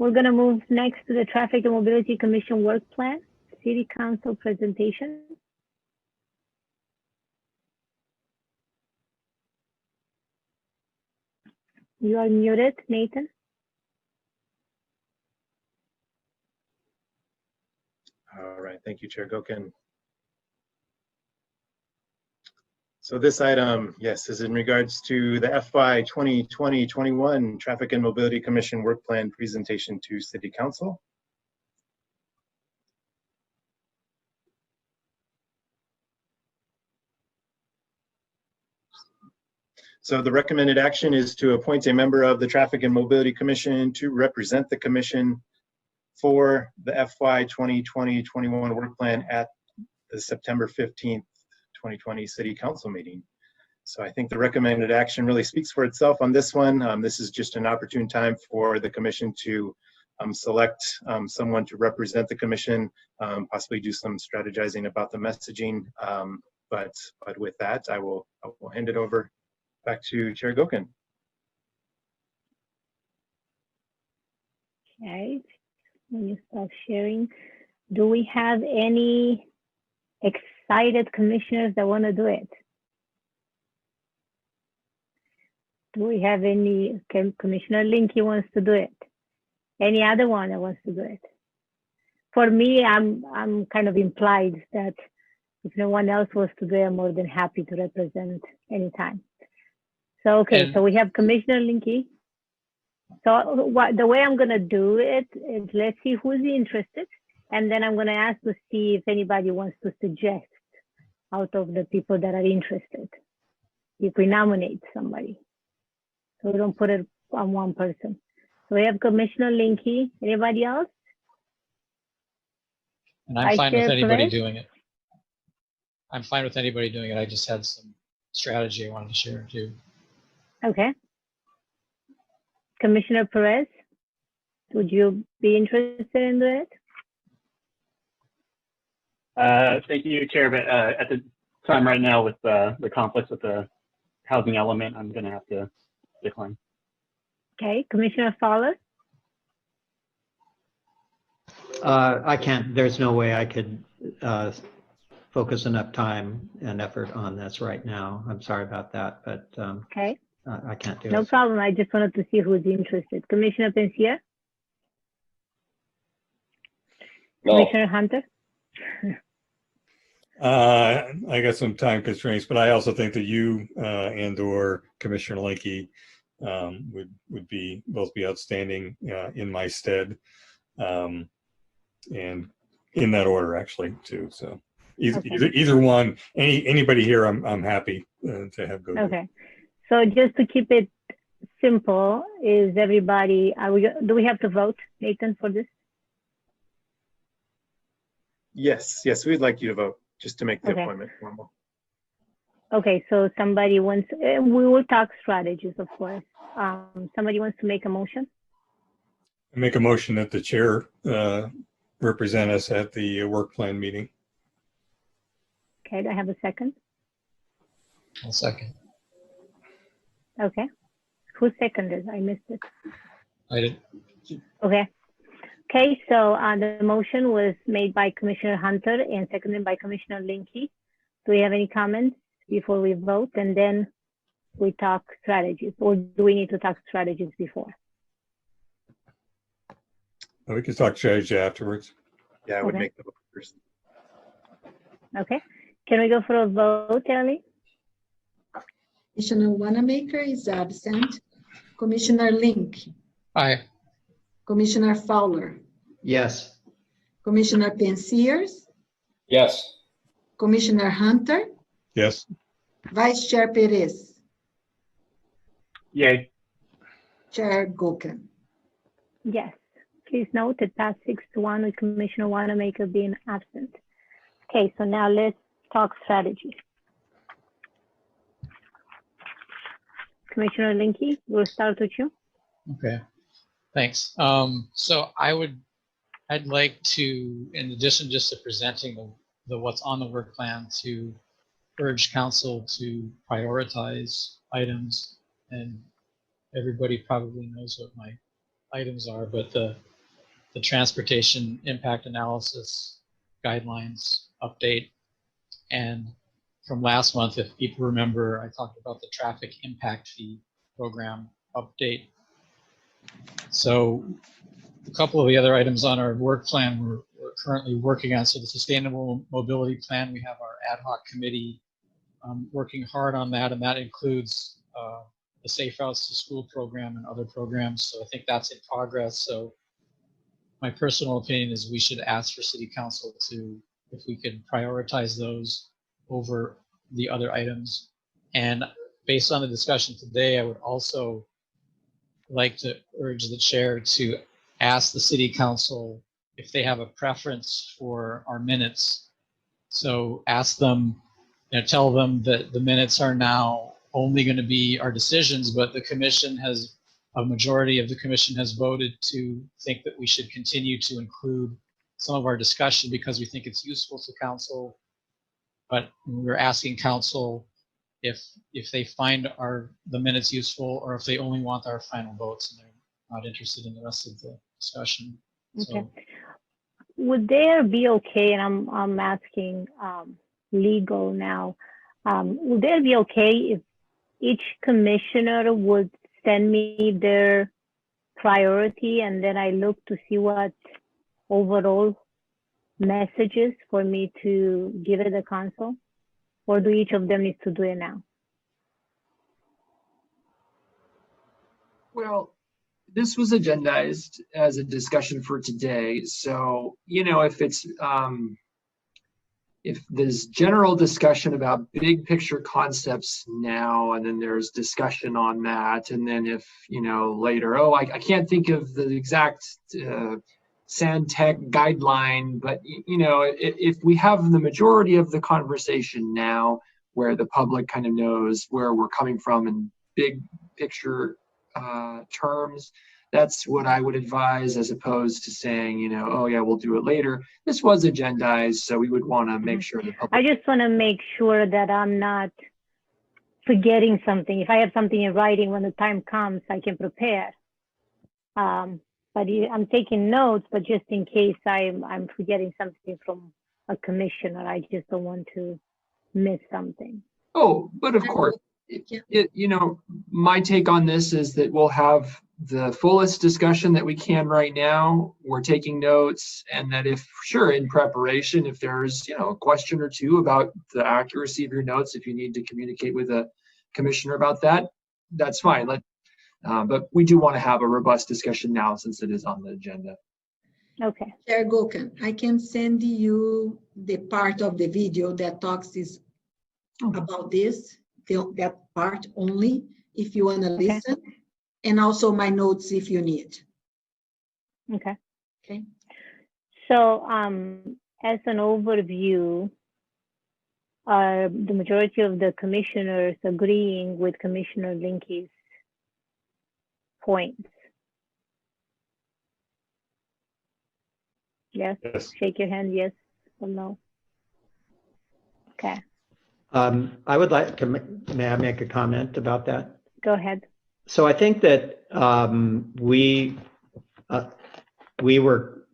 we're going to move next to the Traffic and Mobility Commission work plan, City Council presentation. You are muted, Nathan. All right, thank you, Chair Gokin. So this item, yes, is in regards to the FY 2020-21 Traffic and Mobility Commission Work Plan presentation to City Council. So the recommended action is to appoint a member of the Traffic and Mobility Commission to represent the Commission for the FY 2020-21 work plan at the September 15th, 2020 City Council meeting. So I think the recommended action really speaks for itself on this one. This is just an opportune time for the Commission to select someone to represent the Commission, possibly do some strategizing about the messaging. But with that, I will hand it over back to Chair Gokin. Okay, when you start sharing, do we have any excited commissioners that want to do it? Do we have any? Commissioner Linky wants to do it. Any other one that wants to do it? For me, I'm kind of implied that if no one else wants to do it, I'm more than happy to represent anytime. So, okay, so we have Commissioner Linky. So the way I'm gonna do it is, let's see who's interested, and then I'm gonna ask to see if anybody wants to suggest out of the people that are interested, if we nominate somebody. So we don't put it on one person. So we have Commissioner Linky. Anybody else? And I'm fine with anybody doing it. I'm fine with anybody doing it. I just had some strategy I wanted to share too. Okay. Commissioner Perez, would you be interested in doing it? Thank you, Chair. But at the time right now, with the conflicts with the housing element, I'm going to have to decline. Okay, Commissioner Fowler. I can't. There's no way I could focus enough time and effort on this right now. I'm sorry about that, but okay. I can't do it. No problem. I just wanted to see who's interested. Commissioner Pensier? No. Commissioner Hunter? I got some time constraints, but I also think that you and/or Commissioner Linky would both be outstanding in my stead, and in that order actually too. So either one, anybody here, I'm happy to have go. Okay. So just to keep it simple, is everybody, do we have to vote, Nathan, for this? Yes, we'd like you to vote just to make the appointment formal. Okay, so somebody wants, we will talk strategies, of course. Somebody wants to make a motion? I make a motion that the chair represent us at the work plan meeting. Okay, do I have a second? I'll second. Okay. Who seconded? I missed it. I did. Okay. Okay, so the motion was made by Commissioner Hunter and seconded by Commissioner Linky. Do we have any comments before we vote, and then we talk strategies, or do we need to talk strategies before? We can talk strategy afterwards. Yeah, I would make the vote first. Okay. Can we go for a vote, Ellie? Commissioner Wanamaker is absent. Commissioner Link. Aye. Commissioner Fowler. Yes. Commissioner Pensiers. Yes. Commissioner Hunter. Yes. Vice Chair Perez. Yay. Chair Gokin. Yes. Please note it passed 6-1 with Commissioner Wanamaker being absent. Okay, so now let's talk strategy. Commissioner Linky, we'll start with you. Okay, thanks. So I'd like to, in addition just to presenting the what's on the work plan, to urge council to prioritize items, and everybody probably knows what my items are, but the the transportation impact analysis guidelines update. And from last month, if people remember, I talked about the traffic impact fee program update. So a couple of the other items on our work plan we're currently working on. So the sustainable mobility plan, we have our ad hoc committee working hard on that, and that includes the Safe Routes to School program and other programs. So I think that's in progress. So my personal opinion is we should ask for City Council to, if we could prioritize those over the other items. And based on the discussion today, I would also like to urge the chair to ask the City Council if they have a preference for our minutes. So ask them, tell them that the minutes are now only going to be our decisions, but the commission has, a majority of the commission has voted to think that we should continue to include some of our discussion because we think it's useful to council. But we're asking council if they find the minutes useful, or if they only want our final votes and they're not interested in the rest of the discussion. Okay. So, would there be okay, and I'm asking legal now, would there be okay if each commissioner would send me their priority and then I look to see what overall messages for me to give it the council? Or do each of them need to do it now? Well, this was agendized as a discussion for today. So, you know, if there's general discussion about big picture concepts now, and then there's discussion on that, and then if, you know, later, oh, I can't think of the exact sand tech guideline, but, you know, if we have the majority of the conversation now where the public kind of knows where we're coming from in big picture terms, that's what I would advise, as opposed to saying, you know, oh yeah, we'll do it later. This was agendized, so we would want to make sure the public. I just want to make sure that I'm not forgetting something. If I have something in writing, when the time comes, I can prepare. But I'm taking notes, but just in case I'm forgetting something from a commissioner, I just don't want to miss something. Oh, but of course, you know, my take on this is that we'll have the fullest discussion that we can right now. We're taking notes, and that if, sure, in preparation, if there's, you know, a question or two about the accuracy of your notes, if you need to communicate with a commissioner about that, that's fine. But we do want to have a robust discussion now since it is on the agenda. Okay. Chair Gokan, I can send you the part of the video that talks about this, that part only, if you want to listen, and also my notes if you need. Okay. Okay. So as an overview, the majority of the commissioners agreeing with Commissioner Linke's points? Yes? Yes. Shake your hand, yes or no. Okay. I would like to, may I make a comment about that? Go ahead. So I think that we were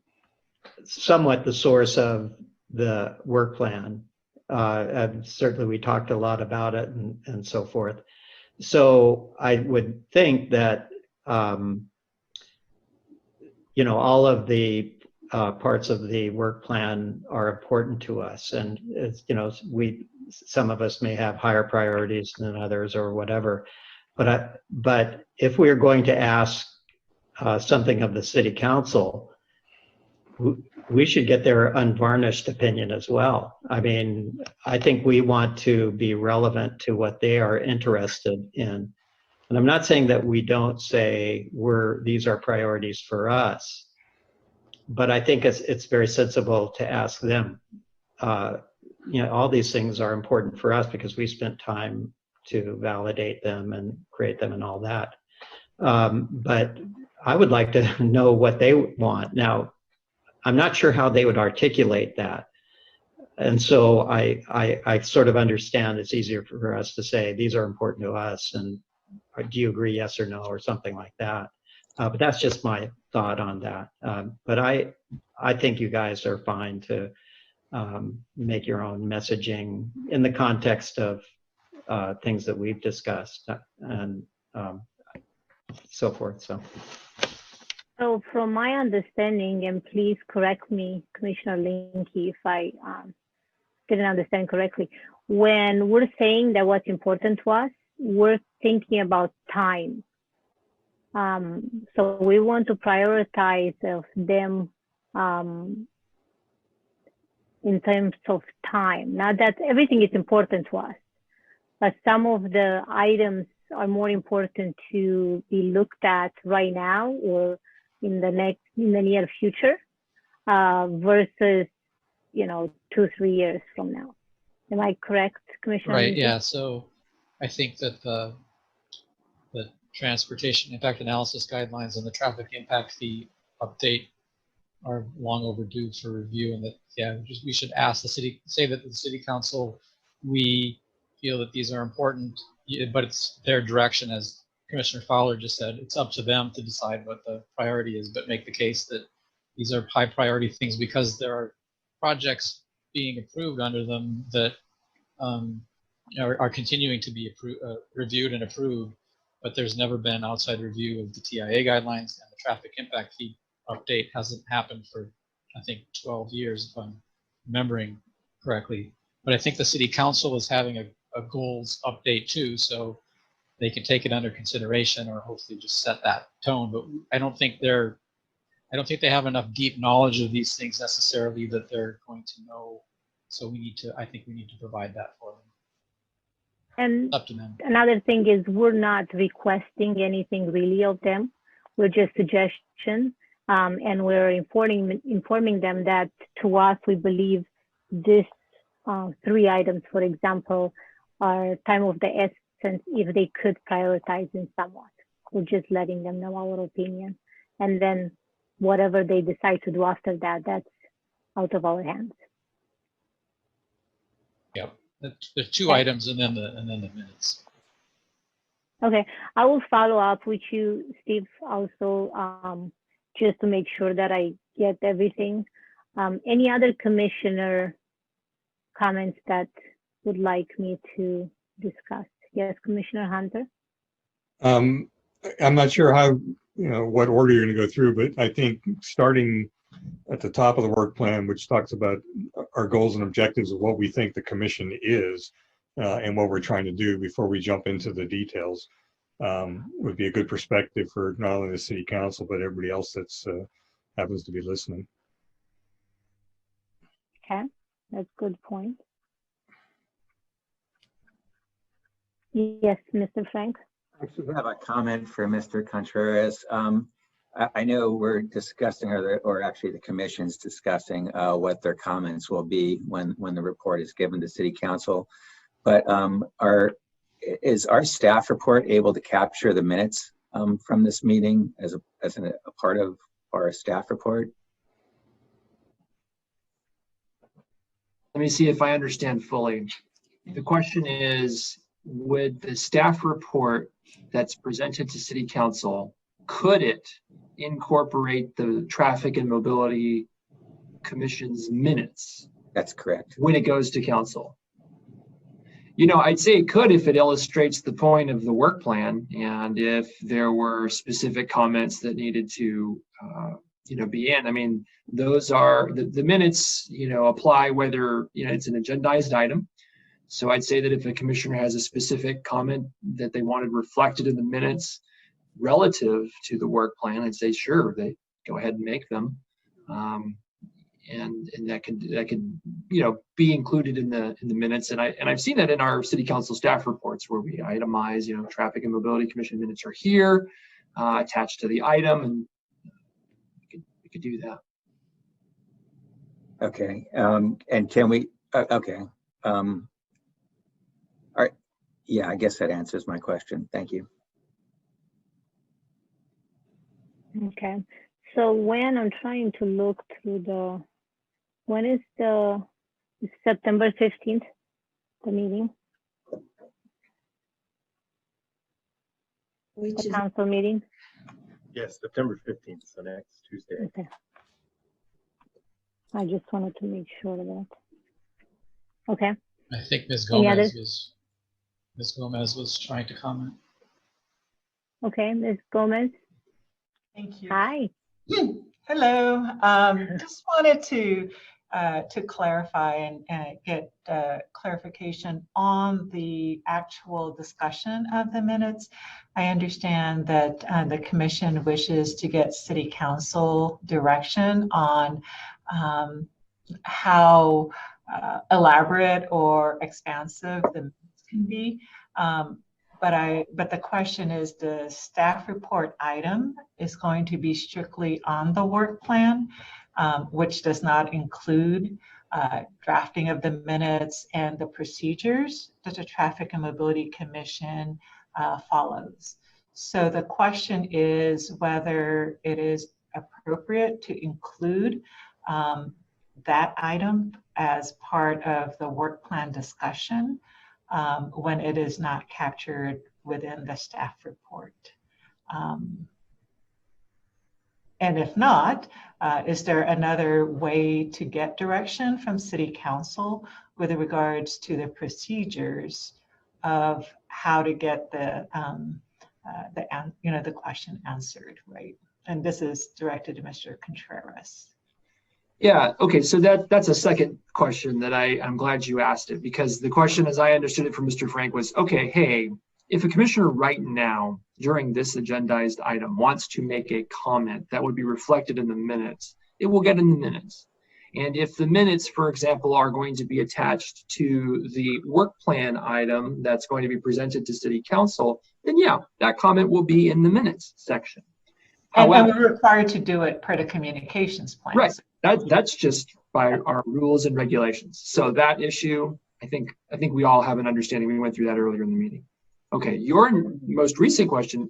somewhat the source of the work plan. And certainly we talked a lot about it and so forth. So I would think that, you know, all of the parts of the work plan are important to us. And, you know, some of us may have higher priorities than others or whatever. But if we're going to ask something of the city council, we should get their unvarnished opinion as well. I mean, I think we want to be relevant to what they are interested in. And I'm not saying that we don't say these are priorities for us, but I think it's very sensible to ask them. You know, all these things are important for us because we spent time to validate them and create them and all that. But I would like to know what they want. Now, I'm not sure how they would articulate that. And so I sort of understand it's easier for us to say, these are important to us, and do you agree, yes or no, or something like that. But that's just my thought on that. But I think you guys are fine to make your own messaging in the context of things that we've discussed and so forth. So from my understanding, and please correct me, Commissioner Linky, if I didn't understand correctly, when we're saying that what's important to us, we're thinking about time. So we want to prioritize them in terms of time. Not that everything is important to us, but some of the items are more important to be looked at right now or in the near future versus 2-3 years from now. Am I correct, Commissioner? Right. Lindsay? Yeah. So I think that the transportation impact analysis guidelines and the traffic impact fee update are long overdue for review, and that we should ask the city, say that the city council, we feel that these are important, but it's their direction, as Commissioner Fowler just said. It's up to them to decide what the priority is, but make the case that these are high priority things because there are projects being approved under them that are continuing to be reviewed and approved, but there's never been outside review of the TIA guidelines, and the traffic impact fee update hasn't happened for, I think, 12 years, if I'm remembering correctly. But I think the city council is having a goals update too, so they can take it under consideration or hopefully just set that tone. But I don't think they have enough deep knowledge of these things necessarily that they're going to know. So I think we need to provide that for them. And Up to them. another thing is we're not requesting anything really of them. We're just suggestions, and we're informing them that to us, we believe this 3 items, for example, are time of the essence if they could prioritize in somewhat. We're just letting them know our opinion. And then whatever they decide to do after that, that's out of our hands. Yep. There's 2 items and then the minutes. Okay, I will follow up with you, Steve, also, just to make sure that I get everything. Any other commissioner comments that would like me to discuss? Yes, Commissioner Hunter? I'm not sure how, what order you're going to go through, but I think starting at the top of the work plan, which talks about our goals and objectives of what we think the commission is and what we're trying to do before we jump into the details, would be a good perspective for not only the city council, but everybody else that's happens to be listening. Okay, that's a good point. Yes, Mr. Frank? I actually have a comment for Mr. Contreras. I know we're discussing, or actually the commission's discussing what their comments will be when the report is given to City Council. But is our staff report able to capture the minutes from this meeting as a part of our staff report? Let me see if I understand fully. The question is, would the staff report that's presented to City Council, could it incorporate the Traffic and Mobility Commission's minutes? That's correct. When it goes to Council? I'd say it could if it illustrates the point of the work plan, and if there were specific comments that needed to be in. I mean, those are the minutes, apply whether, it's an agendized item. So I'd say that if a commissioner has a specific comment that they wanted reflected in the minutes relative to the work plan, I'd say, sure, they go ahead and make them. And that could be included in the minutes. And I've seen that in our City Council staff reports where we itemize, Traffic and Mobility Commission minutes are here, attached to the item, and we could do that. Okay. And can we? Okay. All right. Yeah, I guess that answers my question. Thank you. Okay. So when I'm trying to look through when is September 15th, the meeting? Which The is council meeting? Yes, September 15th, so next Tuesday. Okay. I just wanted to make sure of that. Okay. I think Ms. Any Gomez was trying to comment. Okay, Ms. Gomez. Thank you. Hi. Hello. Just wanted to clarify and get clarification on the actual discussion of the minutes. I understand that the commission wishes to get city council direction on how elaborate or expansive the minutes can be. But the question is, the staff report item is going to be strictly on the work plan, which does not include drafting of the minutes and the procedures that the Traffic and Mobility Commission follows. So the question is whether it is appropriate to include that item as part of the work plan discussion when it is not captured within the staff report. And if not, is there another way to get direction from City Council with regards to the procedures of how to get the question answered, right? And this is directed to Mr. Contreras. Yeah, okay, so that's a second question that I'm glad you asked it, because the question, as I understood it from Mr. Frank, was, okay, hey, if a commissioner right now during this agendized item wants to make a comment that would be reflected in the minutes, it will get in the minutes. And if the minutes, for example, are going to be attached to the work plan item that's going to be presented to City Council, then yeah, that comment will be in the minutes section. And we're required to do it per the communications plan. Right. That's just by our rules and regulations. So that issue, I think we all have an understanding. We went through that earlier in the meeting. Okay, your most recent question,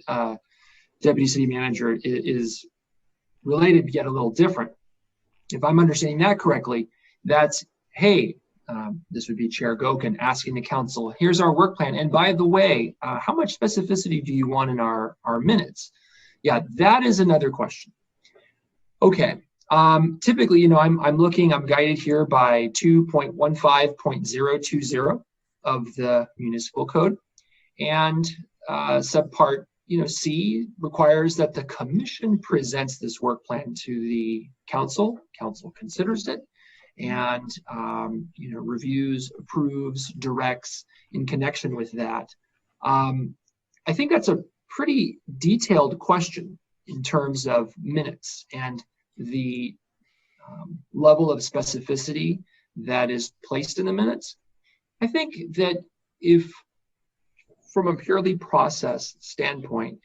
Deputy City Manager, is related yet a little different. If I'm understanding that correctly, that's, hey, this would be Chair Gokin asking the council, here's our work plan. And by the way, how much specificity do you want in our minutes? Yeah, that is another question. Okay. Typically, I'm guided here by 2.15.020 of the municipal code, and subpart C requires that the commission presents this work plan to the council. Council considers it and reviews, approves, directs in connection with that. I think that's a pretty detailed question in terms of minutes and the level of specificity that is placed in the minutes. I think that if, from a purely process standpoint,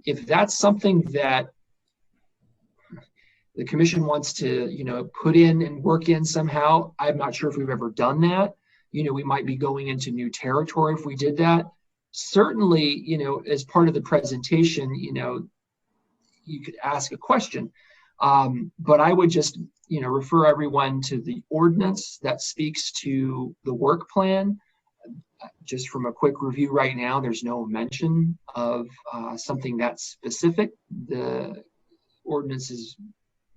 if that's something that the commission wants to, put in and work in somehow, I'm not sure if we've ever done that. We might be going into new territory if we did that. Certainly, as part of the presentation, you could ask a question. But I would just, refer everyone to the ordinance that speaks to the work plan. Just from a quick review right now, there's no mention of something that's specific. The ordinance is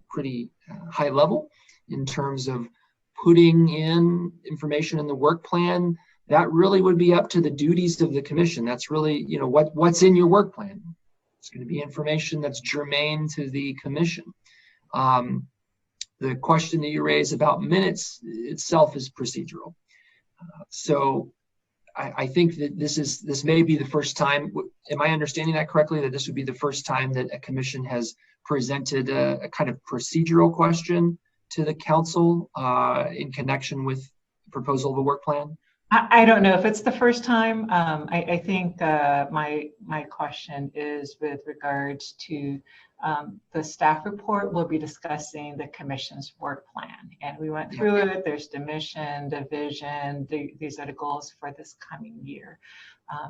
pretty high level in terms of putting in information in the work plan. That really would be up to the duties of the commission. That's really, what's in your work plan. It's going to be information that's germane to the commission. The question that you raise about minutes itself is procedural. So I think that this may be the first time, am I understanding that correctly, that this would be the first time that a commission has presented a kind of procedural question to the council in connection with the proposal of a work plan? I don't know if it's the first time. I think my question is with regards to the staff report. We'll be discussing the commission's work plan, and we went through it. There's the mission, the vision. These are the goals for this coming year.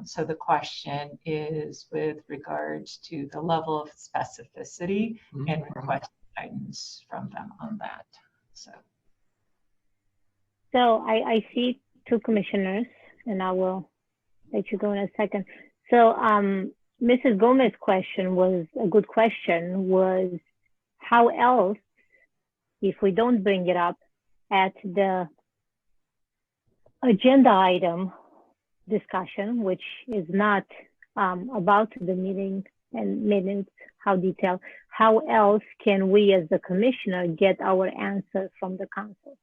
So the question is with regards to the level of specificity and request guidance from them on that. So I see two commissioners, and I will let you go in a second. So Mrs. Gomez's question was a good question, was how else, if we don't bring it up at the agenda item discussion, which is not about the meeting and minutes, how detailed, how else can we as the commissioner get our answer from the council?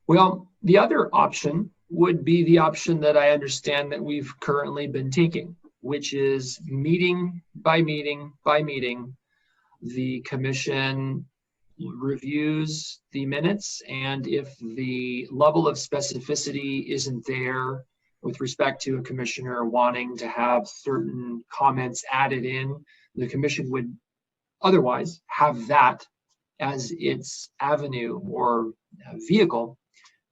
Well, the other option would be the option that I understand that we've currently been taking, which is meeting by meeting by meeting. The commission reviews the minutes, and if the level of specificity isn't there with respect to a commissioner wanting to have certain comments added in, the commission would otherwise have that as its avenue or vehicle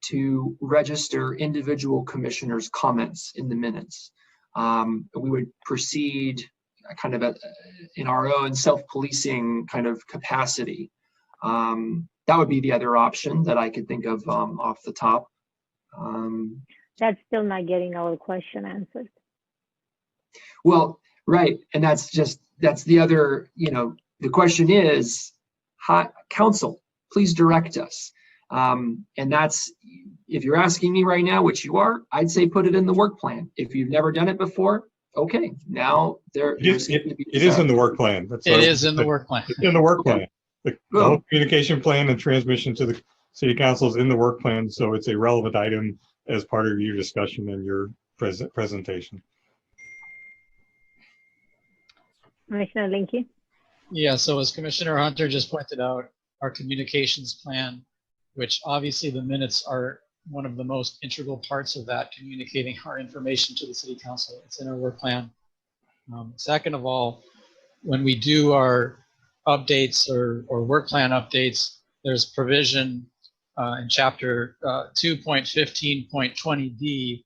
to register individual commissioners' comments in the minutes. We would proceed kind of in our own self-policing kind of capacity. That would be the other option that I could think of off the top. That's still not getting our question answered. Well, right, and that's the other, the question is, council, please direct us. And that's, if you're asking me right now, which you are, I'd say put it in the work plan. If you've never done it before, okay, now it is in the work plan. It is in the work plan. It's in the work plan. The whole communication plan and transmission to the city council is in the work plan, so it's a relevant item as part of your discussion and your presentation. Commissioner Linke? Yeah, so as Commissioner Hunter just pointed out, our communications plan, which obviously the minutes are one of the most integral parts of that, communicating our information to the city council. It's in our work plan. Second of all, when we do our updates or work plan updates, there's provision in chapter 2.15.20D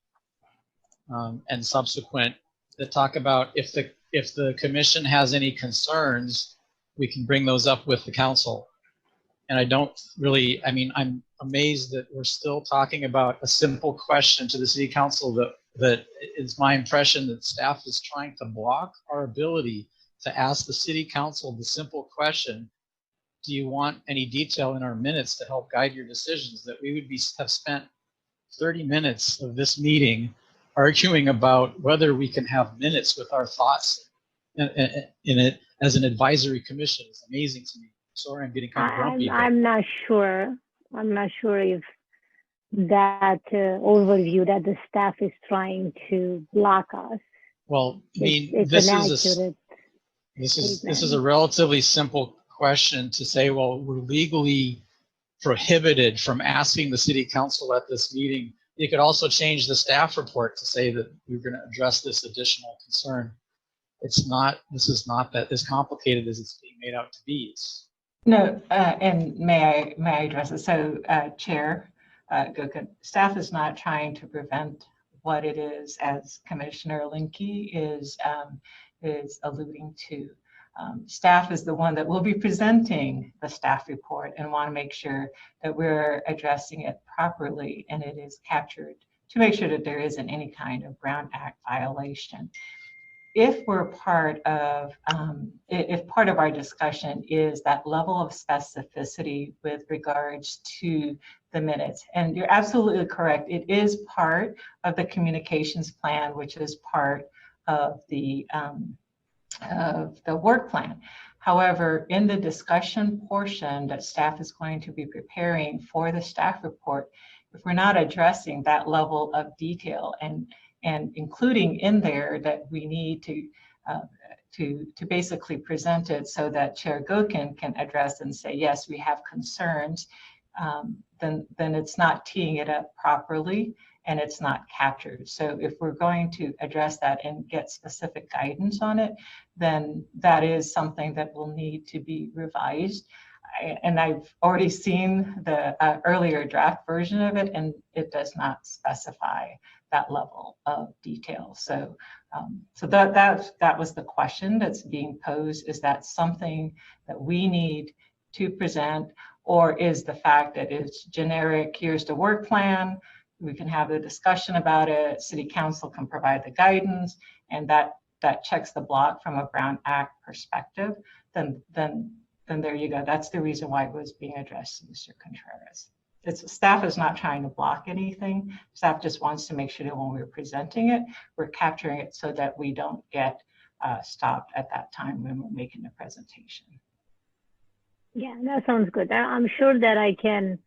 and subsequent that talk about if the commission has any concerns, we can bring those up with the council. And I don't really, I'm amazed that we're still talking about a simple question to the city council that it's my impression that staff is trying to block our ability to ask the city council the simple question, do you want any detail in our minutes to help guide your decisions? That we would have spent 30 minutes of this meeting arguing about whether we can have minutes with our thoughts in it as an advisory commission is amazing to me. Sorry, I'm getting kind of grumpy. I'm not sure. I'm not sure if that overview that the staff is trying to block us. Well, I mean, it's this is a relatively simple question to say, well, we're legally prohibited from asking the city council at this meeting. You could also change the staff report to say that we're going to address this additional concern. This is not that as complicated as it's being made out to be. No, and may I address it? So, Chair Gokin, staff is not trying to prevent what it is, as Commissioner Linke is alluding to. Staff is the one that will be presenting the staff report and want to make sure that we're addressing it properly and it is captured to make sure that there isn't any kind of Brown Act violation. If we're part of, if part of our discussion is that level of specificity with regards to the minutes, and you're absolutely correct, it is part of the communications plan, which is part of the work plan. However, in the discussion portion that staff is going to be preparing for the staff report, if we're not addressing that level of detail and including in there that we need to basically present it so that Chair Gokin can address and say, yes, we have concerns, then it's not teeing it up properly and it's not captured. So if we're going to address that and get specific guidance on it, then that is something that will need to be revised. And I've already seen the earlier draft version of it, and it does not specify that level of detail. So, that was the question that's being posed. Is that something that we need to present, or is the fact that it's generic? Here's the work plan. we can have the discussion about it. City Council can provide the guidance, and that checks the block from a Brown Act perspective. Then there you go. That's the reason why it was being addressed to Mr. Contreras. Staff is not trying to block anything. Staff just wants to make sure that when we're presenting it, we're capturing it so that we don't get stopped at that time when we're making the presentation. Yeah, that sounds good. I'm sure that I can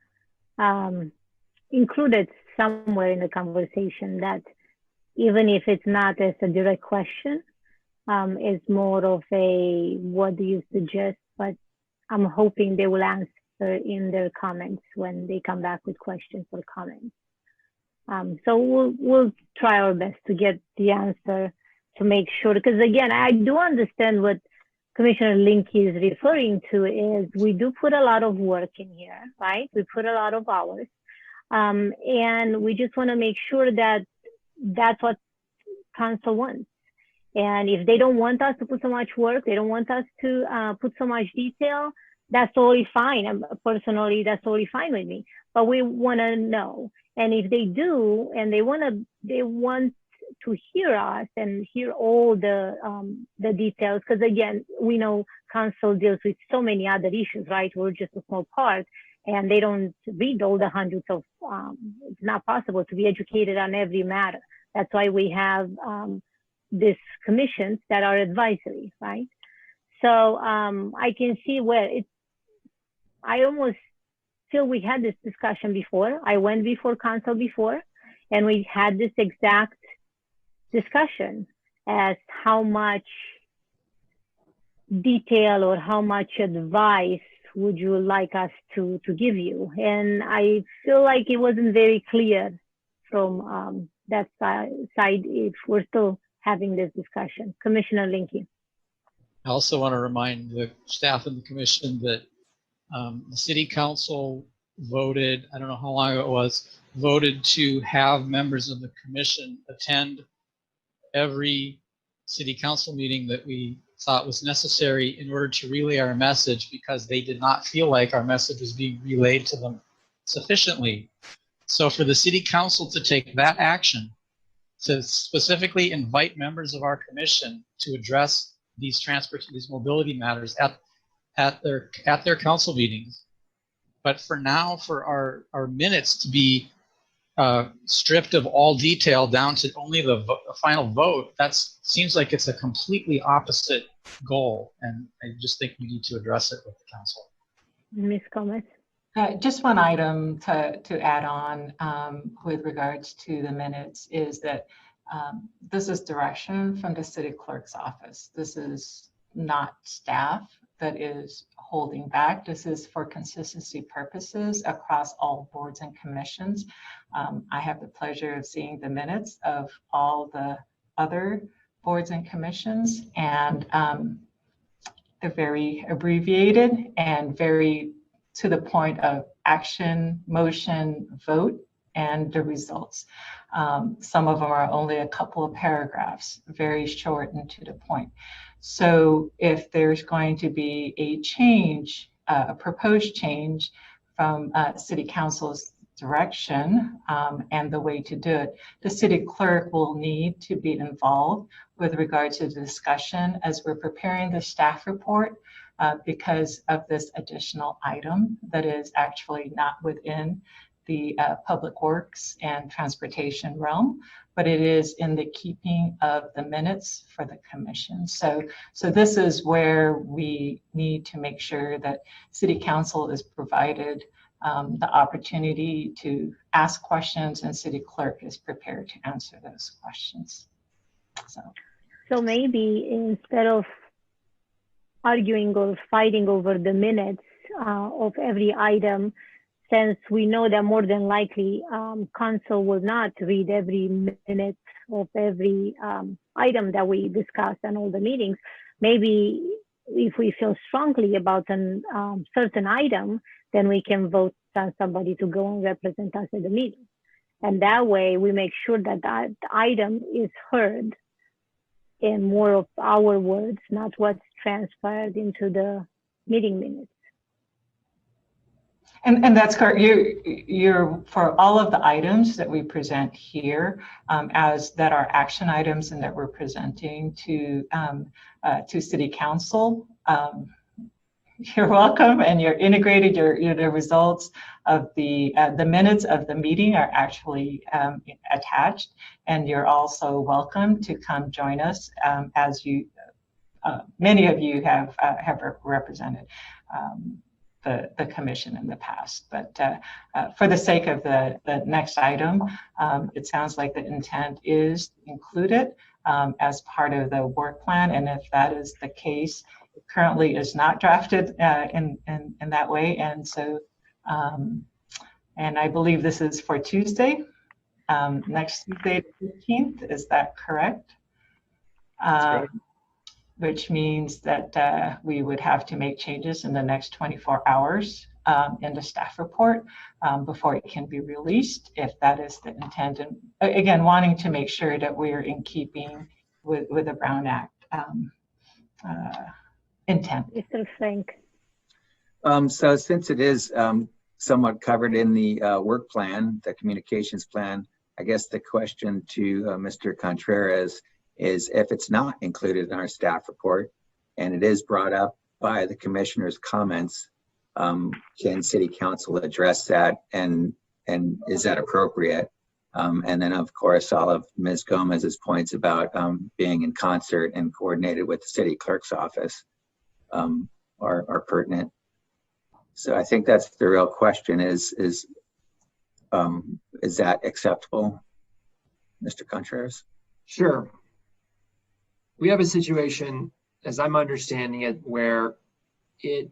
include it somewhere in the conversation, that even if it's not as a direct question, it's more of a what do you suggest, but I'm hoping they will answer in their comments when they come back with questions or comments. So we'll try our best to get the answer to make sure, because again, I do understand what Commissioner Linke is referring to is we do put a lot of work in here, right? We put a lot of hours, and we just want to make sure that that's what council wants. And if they don't want us to put so much work, they don't want us to put so much detail, that's totally fine. Personally, that's totally fine with me. But we want to know. And if they do, and they want to hear us and hear all the details, because again, we know council deals with so many other issues, right? We're just a small part, and they don't read all the hundreds of. It's not possible to be educated on every matter. That's why we have these commissions that are advisory, right? So I can see where it's. I almost feel we had this discussion before. I went before council before, and we had this exact discussion as how much detail or how much advice would you like us to give you? And I feel like it wasn't very clear from that side if we're still having this discussion. Commissioner Linke. I also want to remind the staff and the commission that the city council voted, I don't know how long ago it was, voted to have members of the commission attend every city council meeting that we thought was necessary in order to relay our message, because they did not feel like our message was being relayed to them sufficiently. So for the city council to take that action, to specifically invite members of our commission to address these mobility matters at their council meetings, but for now, for our minutes to be stripped of all detail down to only the final vote, that seems like it's a completely opposite goal, and I just think we need to address it with the council. Ms. Gomez. Just one item to add on with regards to the minutes is that this is direction from the city clerk's office. This is not staff that is holding back. This is for consistency purposes across all boards and commissions. I have the pleasure of seeing the minutes of all the other boards and commissions, and they're very abbreviated and very to the point of action, motion, vote, and the results. Some of them are only a couple of paragraphs, very short and to the point. So if there's going to be a change, a proposed change from city council's direction and the way to do it, the city clerk will need to be involved with regard to the discussion as we're preparing the staff report because of this additional item that is actually not within the public works and transportation realm, but it is in the keeping of the minutes for the commission. So this is where we need to make sure that city council is provided the opportunity to ask questions, and city clerk is prepared to answer those questions. So maybe instead of arguing or fighting over the minutes of every item, since we know that more than likely council will not read every minute of every item that we discuss and all the meetings, maybe if we feel strongly about a certain item, then we can vote on somebody to go and represent us at the meeting. And that way we make sure that that item is heard in more of our words, not what's transpired into the meeting minutes. And that's correct. You're for all of the items that we present here as that are action items and that we're presenting to City Council. You're welcome, and you're integrated. The results of the minutes of the meeting are actually attached, and you're also welcome to come join us as you. Many of you have represented the commission in the past, but for the sake of the next item, it sounds like the intent is included as part of the work plan, and if that is the case, it currently is not drafted in that way, and so and I believe this is for Tuesday, next Tuesday, the 15th. Is that correct? That's right. Which means that we would have to make changes in the next 24 hours in the staff report before it can be released, if that is the intent. And again, wanting to make sure that we're in keeping with the Brown Act intent. Mr. Frank. So since it is somewhat covered in the work plan, the communications plan, I guess the question to Mr. Contreras is, if it's not included in our staff report and it is brought up by the commissioner's comments, can City Council address that, and is that appropriate? And then of course, all of Ms. Gomez's points about being in concert and coordinated with the city clerk's office are pertinent. So I think that's the real question is that acceptable, Mr. Contreras? Sure. We have a situation, as I'm understanding it, where it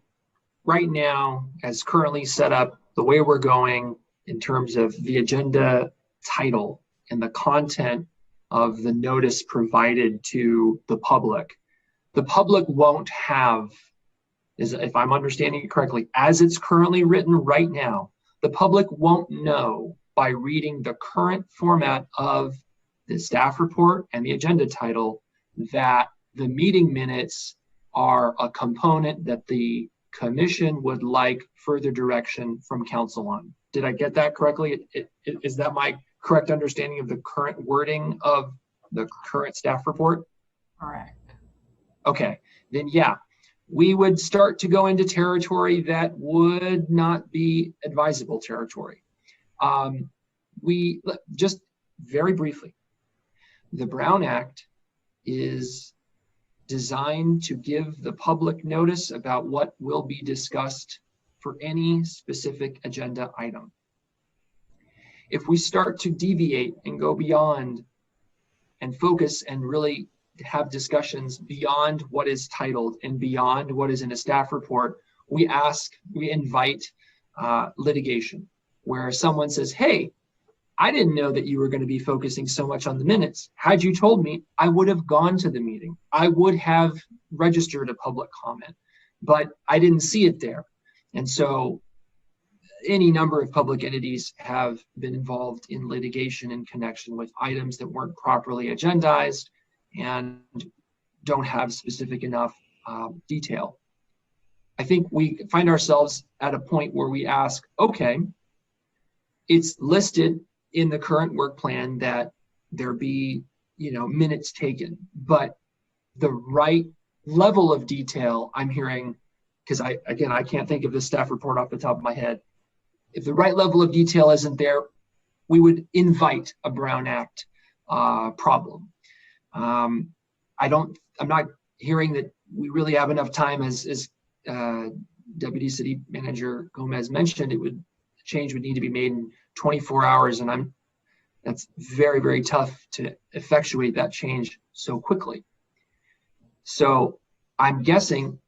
right now, as currently set up, the way we're going in terms of the agenda title and the content of the notice provided to the public won't have, if I'm understanding it correctly, as it's currently written right now, the public won't know by reading the current format of the staff report and the agenda title that the meeting minutes are a component that the commission would like further direction from council on. Did I get that correctly? Is that my correct understanding of the current wording of the current staff report? Correct. Okay, then yeah, we would start to go into territory that would not be advisable territory. We just very briefly, the Brown Act is designed to give the public notice about what will be discussed for any specific agenda item. If we start to deviate and go beyond and focus and really have discussions beyond what is titled and beyond what is in a staff report, we invite litigation, where someone says, hey, I didn't know that you were going to be focusing so much on the minutes. Had you told me, I would have gone to the meeting. I would have registered a public comment, but I didn't see it there. And so any number of public entities have been involved in litigation in connection with items that weren't properly agendized and don't have specific enough detail. I think we find ourselves at a point where we ask, okay, it's listed in the current work plan that there be, minutes taken, but the right level of detail I'm hearing, because I can't think of the staff report off the top of my head. If the right level of detail isn't there, we would invite a Brown Act problem. I'm not hearing that we really have enough time, as Deputy City Manager Gomez mentioned. Change would need to be made in 24 hours, and that's very, very tough to effectuate that change so quickly. So I'm guessing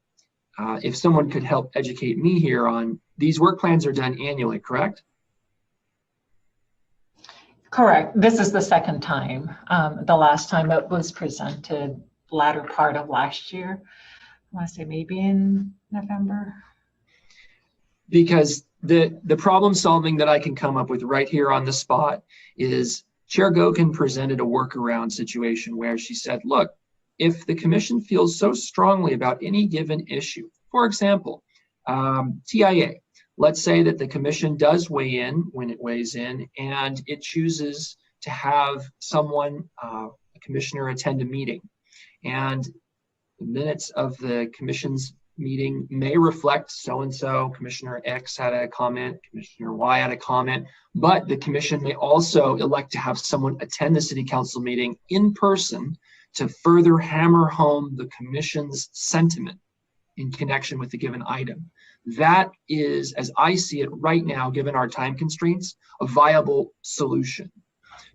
if someone could help educate me here on, these work plans are done annually, correct? Correct. This is the second time. The last time it was presented latter part of last year. I want to say maybe in November. Because the problem solving that I can come up with right here on the spot is Chair Gokin presented a workaround situation where she said, look, if the commission feels so strongly about any given issue, for example, TIA, let's say that the commission does weigh in when it weighs in, and it chooses to have someone, a commissioner, attend a meeting. And the minutes of the commission's meeting may reflect so-and-so, Commissioner X had a comment, Commissioner Y had a comment, but the commission may also elect to have someone attend the city council meeting in person to further hammer home the commission's sentiment in connection with the given item. That is, as I see it right now, given our time constraints, a viable solution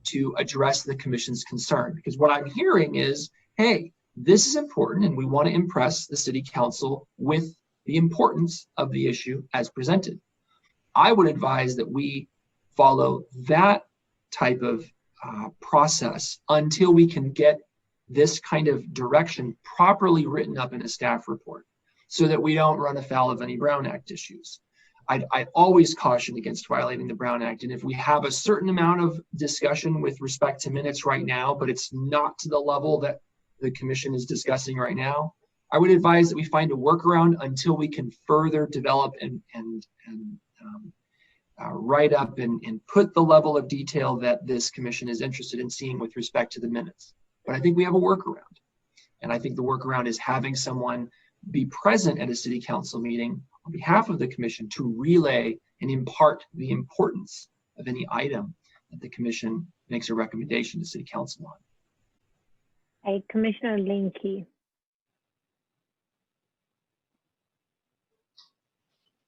to address the commission's concern. Because what I'm hearing is, hey, this is important and we want to impress the city council with the importance of the issue as presented. I would advise that we follow that type of process until we can get this kind of direction properly written up in a staff report so that we don't run afoul of any Brown Act issues. I always caution against violating the Brown Act. And if we have a certain amount of discussion with respect to minutes right now, but it's not to the level that the commission is discussing right now, I would advise that we find a workaround until we can further develop and write up and put the level of detail that this commission is interested in seeing with respect to the minutes. But I think we have a workaround. And I think the workaround is having someone be present at a city council meeting on behalf of the commission to relay and impart the importance of any item that the commission makes a recommendation to city council on. Hey, Commissioner Linke.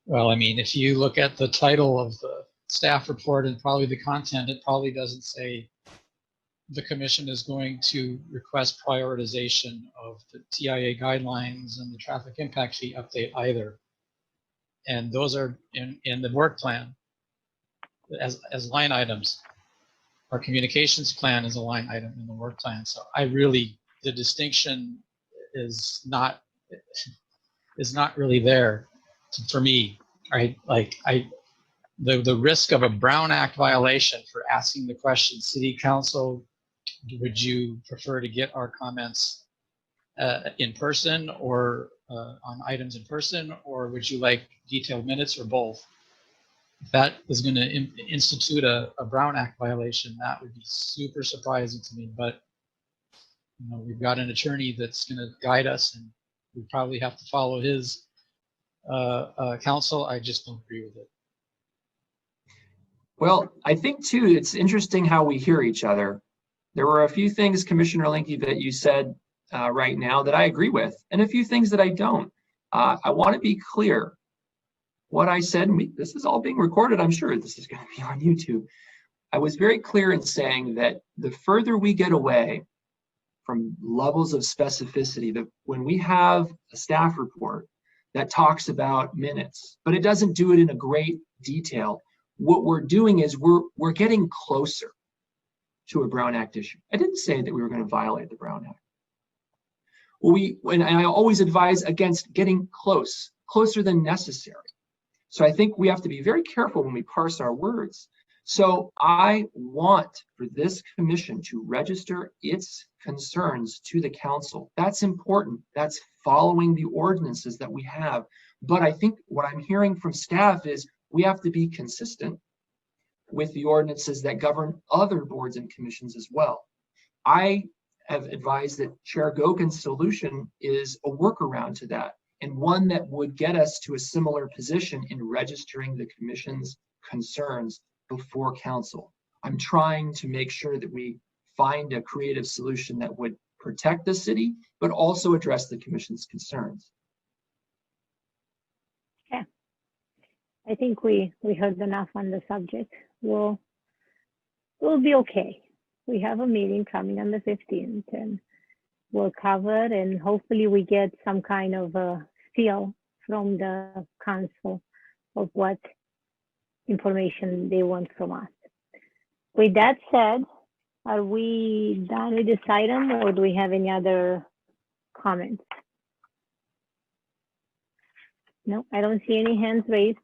Well, I mean, if you look at the title of the staff report and probably the content, it probably doesn't say the commission is going to request prioritization of the TIA guidelines and the traffic impact fee update either. And those are in the work plan as line items. Our communications plan is a line item in the work plan. So the distinction is not really there for me, right? Like the risk of a Brown Act violation for asking the question, City Council, would you prefer to get our comments in person or on items in person, or would you like detailed minutes, or both? If that is going to institute a Brown Act violation, that would be super surprising to me. But you know, we've got an attorney that's going to guide us, and we probably have to follow his counsel. I just don't agree with it. Well, I think too, it's interesting how we hear each other. There were a few things, Commissioner Linke, that you said right now that I agree with, and a few things that I don't. I want to be clear. What I said, this is all being recorded, I'm sure this is going to be on YouTube. I was very clear in saying that the further we get away from levels of specificity, that when we have a staff report that talks about minutes, but it doesn't do it in a great detail, what we're doing is we're getting closer to a Brown Act issue. I didn't say that we were going to violate the Brown Act. And I always advise against getting closer than necessary. So I think we have to be very careful when we parse our words. So I want for this commission to register its concerns to the council. That's important. That's following the ordinances that we have. But I think what I'm hearing from staff is we have to be consistent with the ordinances that govern other boards and commissions as well. I have advised that Chair Gokin's solution is a workaround to that, and one that would get us to a similar position in registering the commission's concerns before council. I'm trying to make sure that we find a creative solution that would protect the city, but also address the commission's concerns. Yeah, I think we heard enough on the subject. We'll be okay. We have a meeting coming on the 15th, and we'll cover, and hopefully we get some kind of a feel from the council of what information they want from us. With that said, are we done with this item, or do we have any other comments? No, I don't see any hands raised.